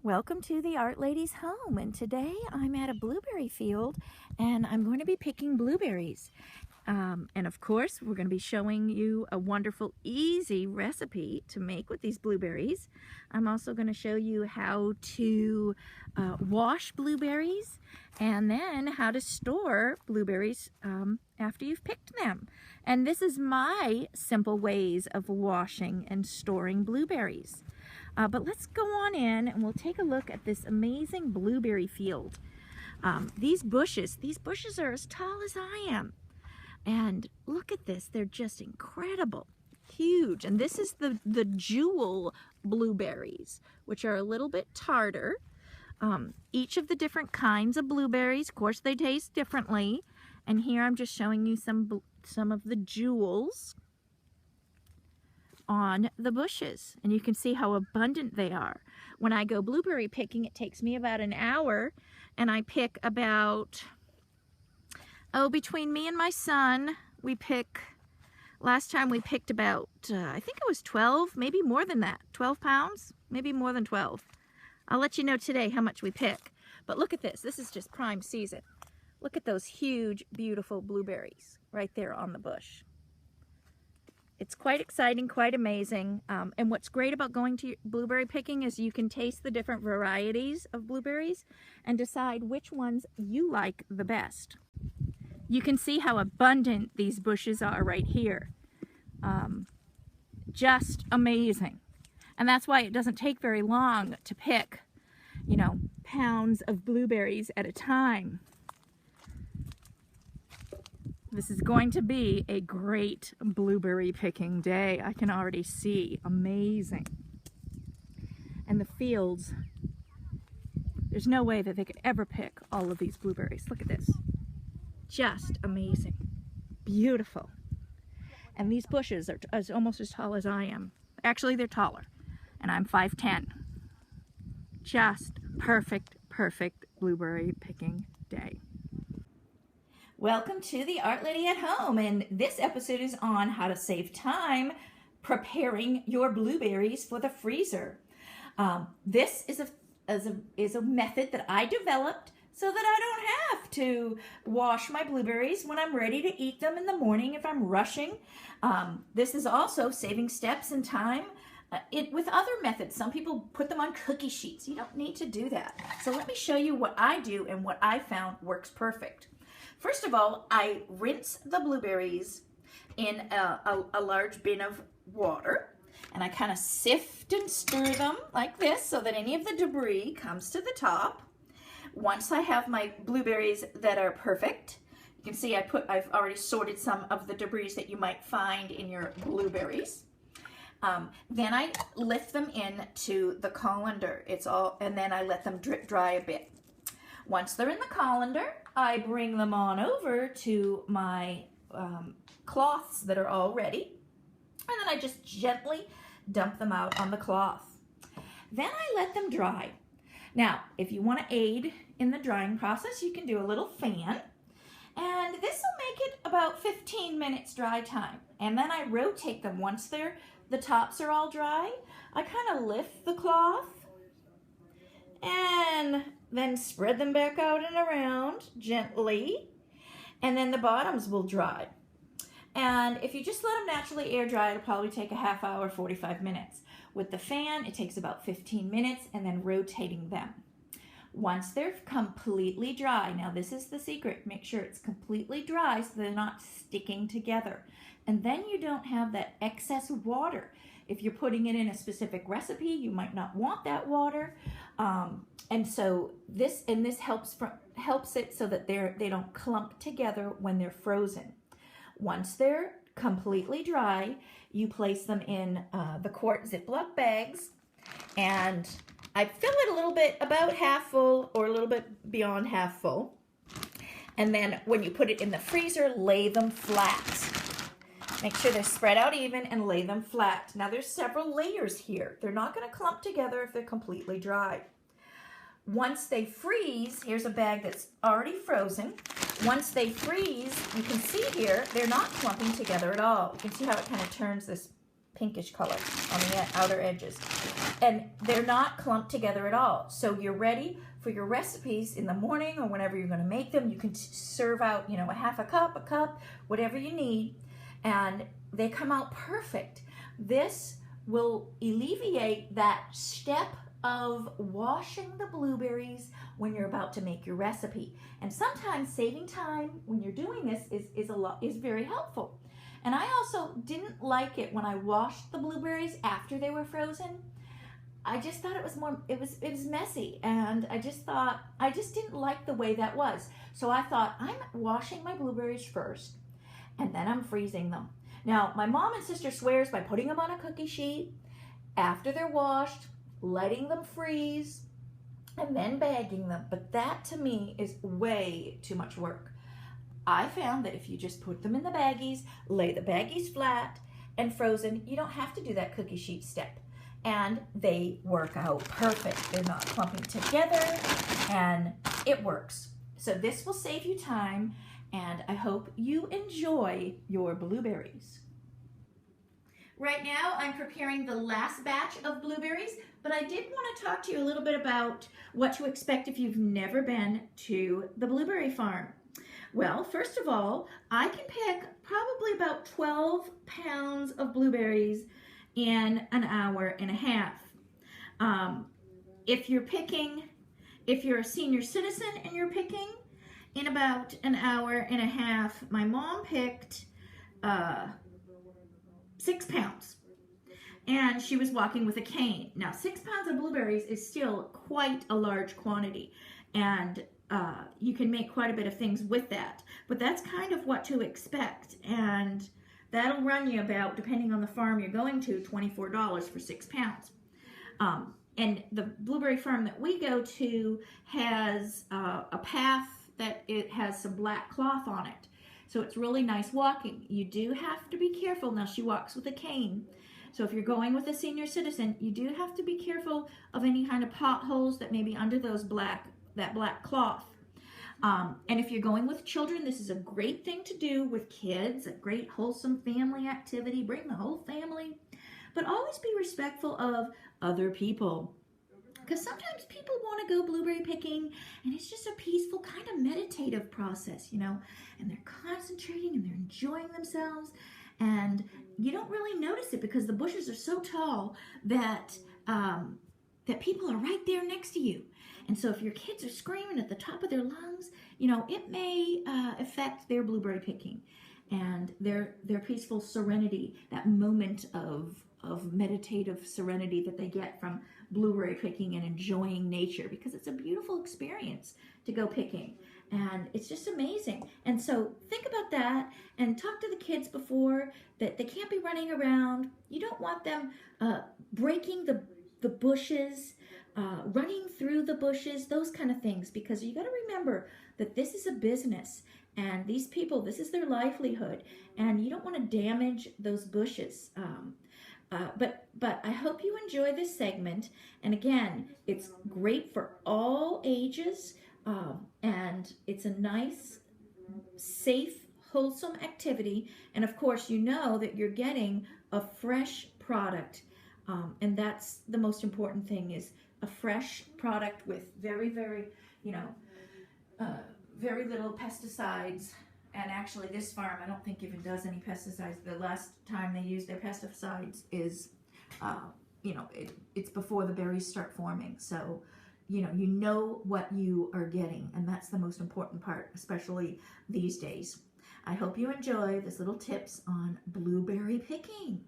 Welcome to the Art Lady's home, and today I'm at a blueberry field and I'm going to be picking blueberries. And of course we're going to be showing you a wonderful easy recipe to make with these blueberries. I'm also going to show you how to wash blueberries and then how to store blueberries after you've picked them. And this is my simple ways of washing and storing blueberries. But let's go on in and we'll take a look at this amazing blueberry field. These bushes are as tall as I am. And look at this, they're just incredible, huge. And this is the jewel blueberries, which are a little bit tartar. Each of the different kinds of blueberries, of course, they taste differently. And here I'm just showing you some of the jewels on the bushes, and you can see how abundant they are. When I go blueberry picking, it takes me about an hour, and I pick about, between me and my son, last time we picked about, I think it was 12, maybe more than that, 12 pounds, maybe more than 12. I'll let you know today how much we pick. But look at this is just prime season. Look at those huge, beautiful blueberries right there on the bush. It's quite exciting, quite amazing. And what's great about going to blueberry picking is you can taste the different varieties of blueberries and decide which ones you like the best. You can see how abundant these bushes are right here. Just amazing. And that's why it doesn't take very long to pick, pounds of blueberries at a time. This is going to be a great blueberry picking day. I can already see. Amazing. And the fields, there's no way that they could ever pick all of these blueberries. Look at this. Just amazing. Beautiful. And these bushes are almost as tall as I am. Actually, they're taller. And I'm 5'10". Just perfect blueberry picking day. Welcome to the Art Lady at Home, and this episode is on how to save time preparing your blueberries for the freezer. This is a method that I developed so that I don't have to wash my blueberries when I'm ready to eat them in the morning if I'm rushing. This is also saving steps and time. With other methods, some people put them on cookie sheets. You don't need to do that. So let me show you what I do and what I found works perfect. First of all, I rinse the blueberries in a large bin of water, and I kind of sift and stir them like this so that any of the debris comes to the top. Once I have my blueberries that are perfect, you can see I've already sorted some of the debris that you might find in your blueberries. Then I lift them into the colander. And then I let them drip dry a bit. Once they're in the colander, I bring them on over to my cloths that are all ready, and then I just gently dump them out on the cloth. Then I let them dry. Now, if you want to aid in the drying process, you can do a little fan, and this will make it about 15 minutes dry time. And then I rotate them once the tops are all dry. I kind of lift the cloth and then spread them back out and around gently, and then the bottoms will dry. And if you just let them naturally air dry, it'll probably take a half hour, 45 minutes. With the fan, it takes about 15 minutes, and then rotating them. Once they're completely dry, now this is the secret, make sure it's completely dry so they're not sticking together. And then you don't have that excess water. If you're putting it in a specific recipe, you might not want that water. And so this helps it so that they don't clump together when they're frozen. Once they're completely dry, you place them in the quart Ziploc bags, and I fill it a little bit, about half full or a little bit beyond half full. And then when you put it in the freezer, lay them flat. Make sure they're spread out even and lay them flat. Now there's several layers here. They're not going to clump together if they're completely dry. Once they freeze, here's a bag that's already frozen. Once they freeze, you can see here, they're not clumping together at all. You can see how it kind of turns this pinkish color on the outer edges. and they're not clumped together at all. So you're ready for your recipes in the morning or whenever you're going to make them. You can serve out, you know, a half a cup, whatever you need, and they come out perfect. This will alleviate that step of washing the blueberries when you're about to make your recipe. And sometimes saving time when you're doing this is very helpful. And I also didn't like it when I washed the blueberries after they were frozen. I just thought it was messy, and I just didn't like the way that was. So I thought, I'm washing my blueberries first, and then I'm freezing them. Now, my mom and sister swears by putting them on a cookie sheet after they're washed, letting them freeze, and then bagging them. But that to me is way too much work. I found that if you just put them in the baggies, lay the baggies flat and frozen, you don't have to do that cookie sheet step. And they work out perfect. They're not clumping together, and it works. So this will save you time, and I hope you enjoy your blueberries. Right now, I'm preparing the last batch of blueberries, but I did want to talk to you a little bit about what to expect if you've never been to the blueberry farm. Well, first of all, I can pick probably about 12 pounds of blueberries in an hour and a half. If you're a senior citizen and you're picking in about an hour and a half, my mom picked 6 pounds, and she was walking with a cane. Now, 6 pounds of blueberries is still quite a large quantity, and you can make quite a bit of things with that, but that's kind of what to expect, and that'll run you about, depending on the farm you're going to, $24 for 6 pounds. And the blueberry farm that we go to has a path that it has some black cloth on it. So it's really nice walking. You do have to be careful. Now, she walks with a cane. So if you're going with a senior citizen, you do have to be careful of any kind of potholes that may be under that black cloth. And if you're going with children, this is a great thing to do with kids, a great wholesome family activity. Bring the whole family, but always be respectful of other people. Because sometimes people want to go blueberry picking, and it's just a peaceful kind of meditative process, you know, and they're concentrating and they're enjoying themselves, and you don't really notice it because the bushes are so tall that people are right there next to you. And so if your kids are screaming at the top of their lungs, you know, it may affect their blueberry picking and their peaceful serenity, that moment of meditative serenity that they get from blueberry picking and enjoying nature, because it's a beautiful experience to go picking, and it's just amazing. And so think about that and talk to the kids before that they can't be running around. You don't want them breaking the bushes, running through the bushes, those kind of things, because you got to remember that this is a business, and these people, this is their livelihood, and you don't want to damage those bushes. But I hope you enjoy this segment. And again, it's great for all ages, and it's a nice, safe, wholesome activity. And of course, you know that you're getting a fresh product, and that's the most important thing, is a fresh product with very, very, you know, very little pesticides. And actually, this farm, I don't think even does any pesticides. The last time they used their pesticides is, you know, it's before the berries start forming. So, you know what you are getting, and that's the most important part, especially these days. I hope you enjoy this little tips on blueberry picking.